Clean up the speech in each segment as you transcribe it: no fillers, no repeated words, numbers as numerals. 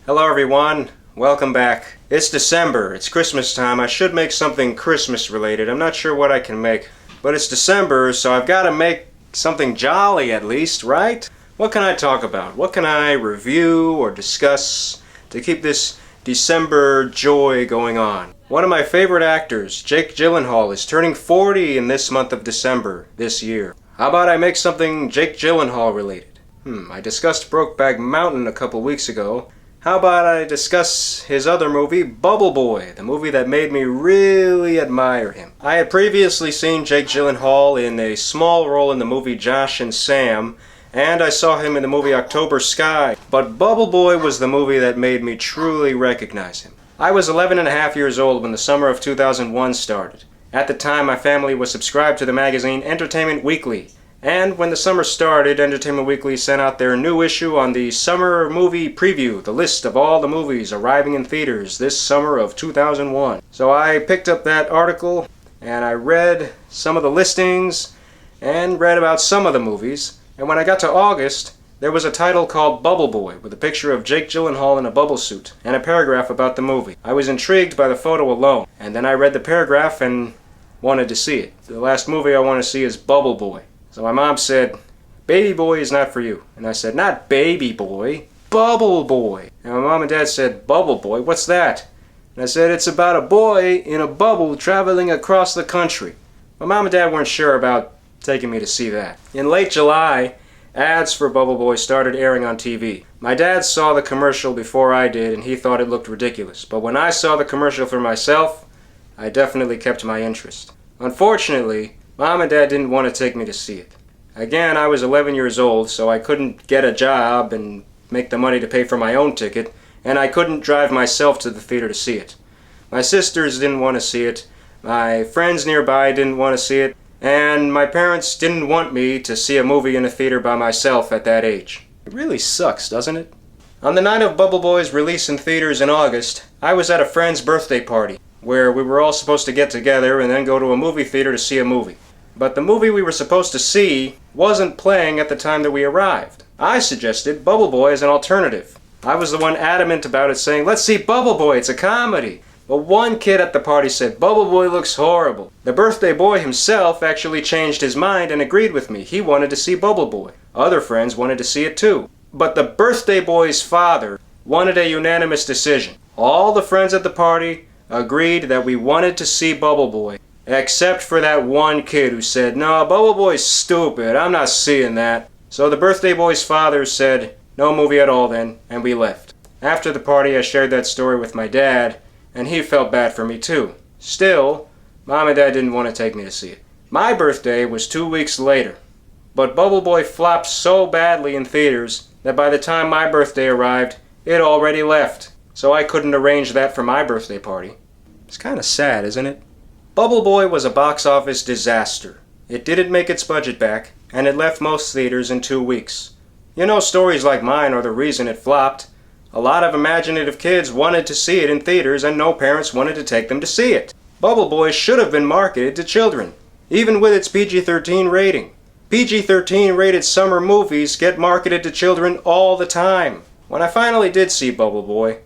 Hello everyone, welcome back. It's December, it's Christmas time. I should make something Christmas related. I'm not sure what I can make, but it's December, so I've got to make something jolly at least, right? What can I talk about? What can I review or discuss to keep this December joy going on? One of my favorite actors, Jake Gyllenhaal, is turning 40 in this month of December this year. How about I make something Jake Gyllenhaal related? I discussed Brokeback Mountain a couple weeks ago. How about I discuss his other movie, Bubble Boy, the movie that made me really admire him. I had previously seen Jake Gyllenhaal in a small role in the movie Josh and Sam, and I saw him in the movie October Sky, but Bubble Boy was the movie that made me truly recognize him. I was 11 and a half years old when the summer of 2001 started. At the time, my family was subscribed to the magazine Entertainment Weekly. And when the summer started, Entertainment Weekly sent out their new issue on the Summer Movie Preview, the list of all the movies arriving in theaters this summer of 2001. So I picked up that article and I read some of the listings and read about some of the movies. And when I got to August, there was a title called Bubble Boy with a picture of Jake Gyllenhaal in a bubble suit and a paragraph about the movie. I was intrigued by the photo alone, and then I read the paragraph and wanted to see it. The last movie I want to see is Bubble Boy. So my mom said, "Baby Boy is not for you." And I said, "Not Baby Boy, Bubble Boy." And my mom and dad said, "Bubble Boy, what's that?" And I said, "It's about a boy in a bubble traveling across the country." My mom and dad weren't sure about taking me to see that. In late July, ads for Bubble Boy started airing on TV. My dad saw the commercial before I did and he thought it looked ridiculous. But when I saw the commercial for myself, I definitely kept my interest. Unfortunately, Mom and Dad didn't want to take me to see it. Again, I was 11 years old, so I couldn't get a job and make the money to pay for my own ticket, and I couldn't drive myself to the theater to see it. My sisters didn't want to see it, my friends nearby didn't want to see it, and my parents didn't want me to see a movie in a theater by myself at that age. It really sucks, doesn't it? On the night of Bubble Boy's release in theaters in August, I was at a friend's birthday party, where we were all supposed to get together and then go to a movie theater to see a movie. But the movie we were supposed to see wasn't playing at the time that we arrived. I suggested Bubble Boy as an alternative. I was the one adamant about it, saying, "Let's see Bubble Boy, it's a comedy." But one kid at the party said, "Bubble Boy looks horrible." The birthday boy himself actually changed his mind and agreed with me. He wanted to see Bubble Boy. Other friends wanted to see it too. But the birthday boy's father wanted a unanimous decision. All the friends at the party agreed that we wanted to see Bubble Boy, except for that one kid who said, "No, Bubble Boy's stupid, I'm not seeing that." So the birthday boy's father said, "No movie at all then," and we left. After the party, I shared that story with my dad, and he felt bad for me too. Still, Mom and Dad didn't want to take me to see it. My birthday was 2 weeks later, but Bubble Boy flopped so badly in theaters that by the time my birthday arrived, it already left. So I couldn't arrange that for my birthday party. It's kind of sad, isn't it? Bubble Boy was a box office disaster. It didn't make its budget back, and it left most theaters in 2 weeks. You know, stories like mine are the reason it flopped. A lot of imaginative kids wanted to see it in theaters, and no parents wanted to take them to see it. Bubble Boy should have been marketed to children, even with its PG-13 rating. PG-13 rated summer movies get marketed to children all the time. When I finally did see Bubble Boy,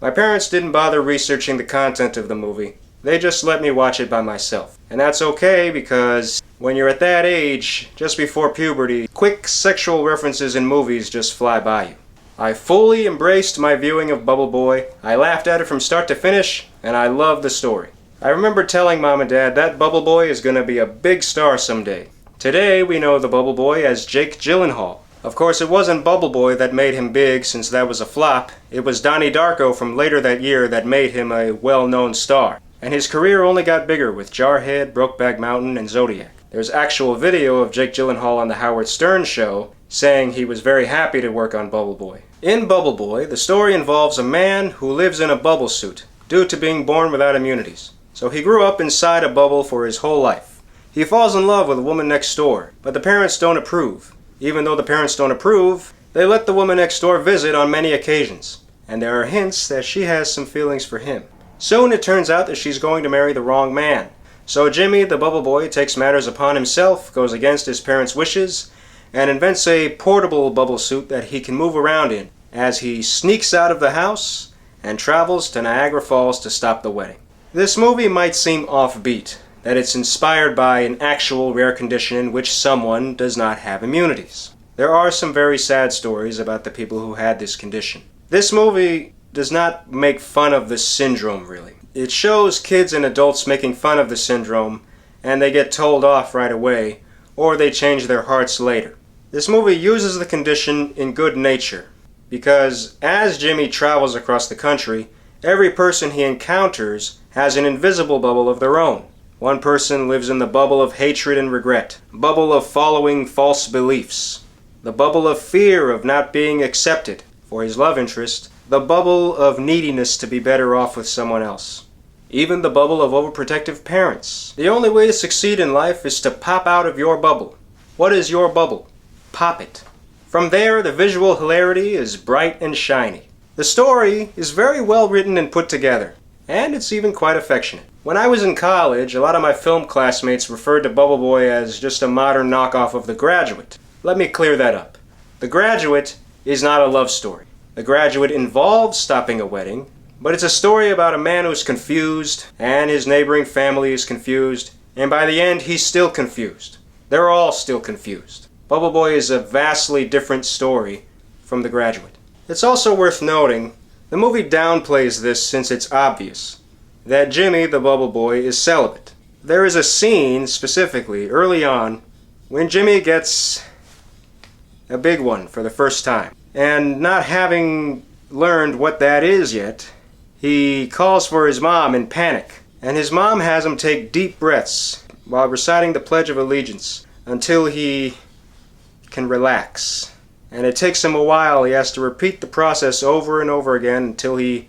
my parents didn't bother researching the content of the movie. They just let me watch it by myself. And that's okay, because when you're at that age, just before puberty, quick sexual references in movies just fly by you. I fully embraced my viewing of Bubble Boy. I laughed at it from start to finish, and I loved the story. I remember telling Mom and Dad that Bubble Boy is going to be a big star someday. Today we know the Bubble Boy as Jake Gyllenhaal. Of course, it wasn't Bubble Boy that made him big, since that was a flop. It was Donnie Darko from later that year that made him a well-known star. And his career only got bigger with Jarhead, Brokeback Mountain, and Zodiac. There's actual video of Jake Gyllenhaal on the Howard Stern show saying he was very happy to work on Bubble Boy. In Bubble Boy, the story involves a man who lives in a bubble suit due to being born without immunities. So he grew up inside a bubble for his whole life. He falls in love with a woman next door, but the parents don't approve. Even though the parents don't approve, they let the woman next door visit on many occasions. And there are hints that she has some feelings for him. Soon it turns out that she's going to marry the wrong man. So Jimmy, the Bubble Boy, takes matters upon himself, goes against his parents' wishes, and invents a portable bubble suit that he can move around in. as he sneaks out of the house and travels to Niagara Falls to stop the wedding. This movie might seem offbeat, that it's inspired by an actual rare condition in which someone does not have immunities. There are some very sad stories about the people who had this condition. This movie does not make fun of the syndrome, really. It shows kids and adults making fun of the syndrome, and they get told off right away, or they change their hearts later. This movie uses the condition in good nature, because as Jimmy travels across the country, every person he encounters has an invisible bubble of their own. One person lives in the bubble of hatred and regret, bubble of following false beliefs, the bubble of fear of not being accepted for his love interest, the bubble of neediness to be better off with someone else, even the bubble of overprotective parents. The only way to succeed in life is to pop out of your bubble. What is your bubble? Pop it. From there, the visual hilarity is bright and shiny. The story is very well written and put together, and it's even quite affectionate. When I was in college, a lot of my film classmates referred to Bubble Boy as just a modern knockoff of The Graduate. Let me clear that up. The Graduate is not a love story. The Graduate involves stopping a wedding, but it's a story about a man who's confused, and his neighboring family is confused, and by the end he's still confused. They're all still confused. Bubble Boy is a vastly different story from The Graduate. It's also worth noting, the movie downplays this since it's obvious, that Jimmy, the Bubble Boy, is celibate. There is a scene, specifically, early on, when Jimmy gets a big one for the first time. And not having learned what that is yet, he calls for his mom in panic. And his mom has him take deep breaths while reciting the Pledge of Allegiance until he can relax. And it takes him a while. He has to repeat the process over and over again until he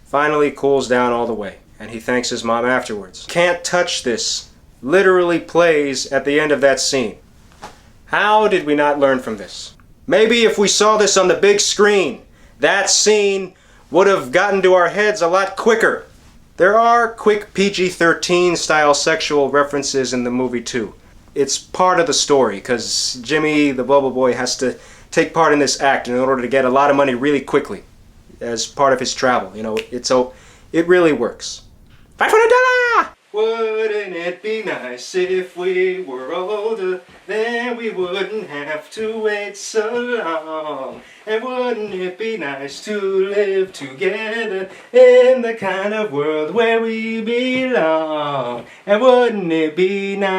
finally cools down all the way. And he thanks his mom afterwards. Can't Touch This literally plays at the end of that scene. How did we not learn from this? Maybe if we saw this on the big screen, that scene would have gotten to our heads a lot quicker. There are quick PG-13 style sexual references in the movie too. It's part of the story, because Jimmy, the Bubble Boy, has to take part in this act in order to get a lot of money really quickly as part of his travel. You know, it really works. $500! Wouldn't it be nice if we were older, then we wouldn't have to wait so long? And wouldn't it be nice to live together in the kind of world where we belong? And wouldn't it be nice?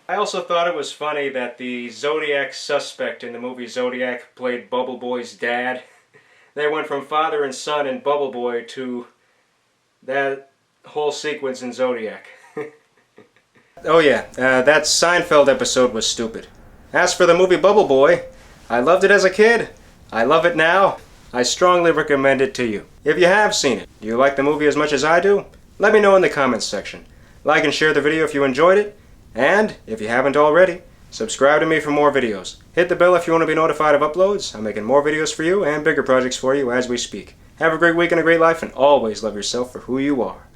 I also thought it was funny that the Zodiac suspect in the movie Zodiac played Bubble Boy's dad. They went from father and son in Bubble Boy to that whole sequence in Zodiac. Oh yeah, that Seinfeld episode was stupid. As for the movie Bubble Boy, I loved it as a kid. I love it now. I strongly recommend it to you. If you have seen it, do you like the movie as much as I do? Let me know in the comments section. Like and share the video if you enjoyed it. And, if you haven't already, subscribe to me for more videos. Hit the bell if you want to be notified of uploads. I'm making more videos for you and bigger projects for you as we speak. Have a great week and a great life, and always love yourself for who you are.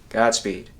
Godspeed.